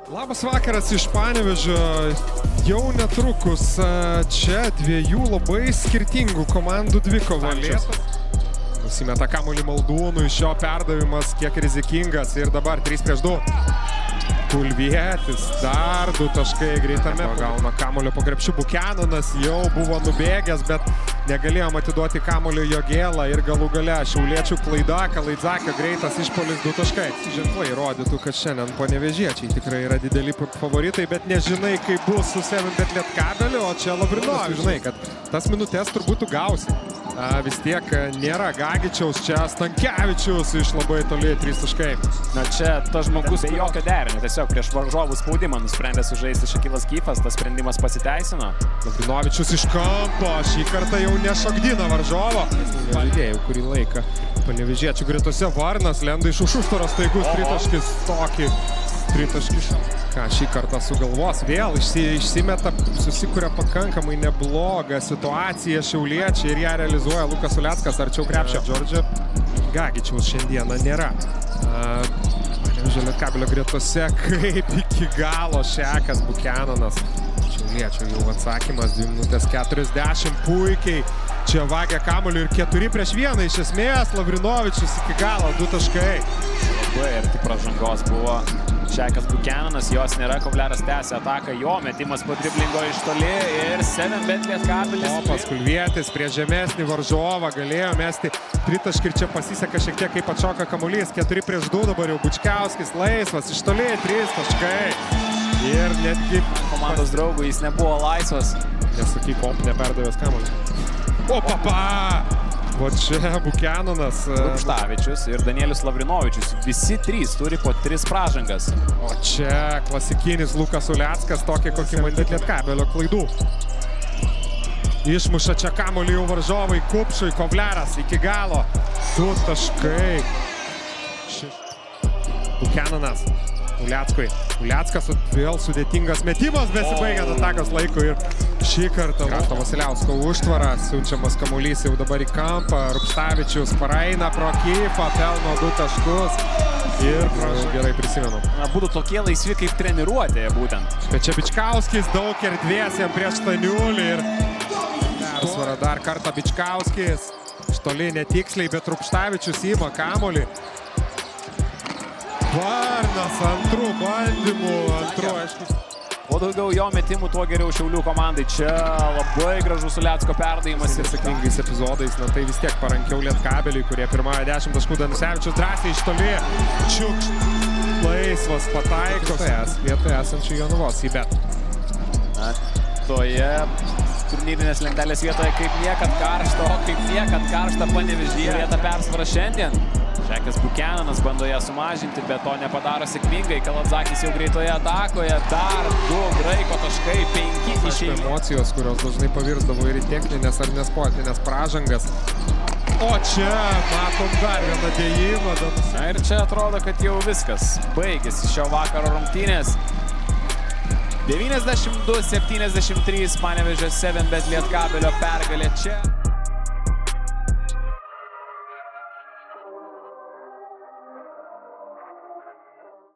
Labas vakaras iš Panevėžio. Jau netrukus čia dviejų labai skirtingų komandų dvikova. Nusimeta kamuolį Maldūnui, iš jo perdavimas kiek rizikingas ir dabar 3-2. Kulvietis, dar 2 taškai greitame. Gauna kamuolio po krepšiu. Bukenanas jau buvo nubėgęs, bet negalėjom atiduoti kamuolio Jogėlą ir galų gale šiauliečių klaida, Kalaidzakio greitas išpuolis 2 taškai. Ženklai rodytų, kad šiandien panevėžiečiai tikrai yra dideli favoritai, bet nežinai, kaip bus su 7bet Lietkabeliu, o čia Lavrinovičius. Žinai, kad tas minutės turbūt tu gausi. Vis tiek nėra Gagičiaus, čia Stankevičius iš labai toli 3 taškai. Na čia tas žmogus be jokio derinio, tiesiog prieš varžovų spaudimą nusprendė sužaisti Šakilas Gyfas, tas sprendimas pasiteisino. Lavrinovičius iš kampo, šį kartą jau nešokdina varžovo. Žaidėjų kurį laiką panevėžiečių gretose Varnas lenda iš už užtvaros staigus tritaškis, tokį tritaškis. Ką šį kartą sugalvos, vėl išsimeta, susikuria pakankamai neblogą situaciją šiauliečiai ir ją realizuoja Lukas Uleckas arčiau krepšio. Džordžio Gagičiaus šiandieną nėra. Panevėžio Lietkabelio gretose kaip iki galo Šekas Bukenanas. Šiauliečių jau atsakymas 2 minutės 40, puikiai. Čia vagia kamuolį ir 4-1 iš esmės. Lavrinovičius iki galo 2 taškai. Labai arti pražangos buvo Šekas Bukenanas, jos nėra, Kovleras tęsia ataką, jo metimas po driblingo iš toli ir 7bet Lietkabelis. Opas Kulvietis prie žemesnį varžovą galėjo mesti tritaškį ir čia pasiseka šiek tiek kaip atšoka kamuolys. 4-2 dabar jau Bučkauskis laisvas, iš toli 3 taškai. Ir netgi komandos draugų jis nebuvo laisvas. Nesakyk, neperdavęs kamuolį. O papa! O čia Bukenanas. Rupštavičius ir Danielius Lavrinovičius. Visi 3 turi po 3 pražangas. O čia klasikinis Lukas Uleckas, tokį kokį matyti Lietkabelio klaidų. Išmuša čia kamuolį jau varžovai Kupšui, Kovleras iki galo. 2 taškai. Bukenanas. Uleckui. Uleckas vėl sudėtingas metimas, besibaigiant atakos laiku ir šį kartą Rašto Vasiliausko užtvara, siunčiamas kamuolys jau dabar į kampą, Rupštavičius paraeina pro Kyfą, pelno 2 taškus ir gerai prisimenu. Būtų tokie laisvi kaip treniruotėje būtent. Bet čia Bičkauskis daug erdvės jam prieš Staniulį ir persvara dar kartą Bičkauskis. Štoli netiksliai, bet Rupštavičius ima kamuolį. Varnas antrų bandymų, aišku. Kuo daugiau jo metimų, tuo geriau Šiaulių komandai. Čia labai gražus Ulecko perdavimas ir sėkmingais epizodais, na tai vis tiek parankiau Lietkabeliui, kurie pirmąją 10 taškų Danusevičius drąsiai iš toli. Čiukšt, laisvas pataikos. Vietoje esančių Jonavos į bet. Toje turnyrinės lentelės vietoje kaip niekad karšta, o kaip niekad karšta Panevėžyje. Vieta persvara šiandien. Šekas Bukenanas bando ją sumažinti, bet to nepadaro sėkmingai. Kalaidzakis jau greitoje atakoje. Dar 2 graiko taškai, 5 iš eilės. Emocijos, kurios dažnai pavirsdavo ir į techninės ar nesportinės pražangas. O čia matom dar vieną dėjimą. Na ir čia atrodo, kad jau viskas. Baigėsi šio vakaro rungtynės. 92-73 Panevėžio 7bet Lietkabelio pergalė čia.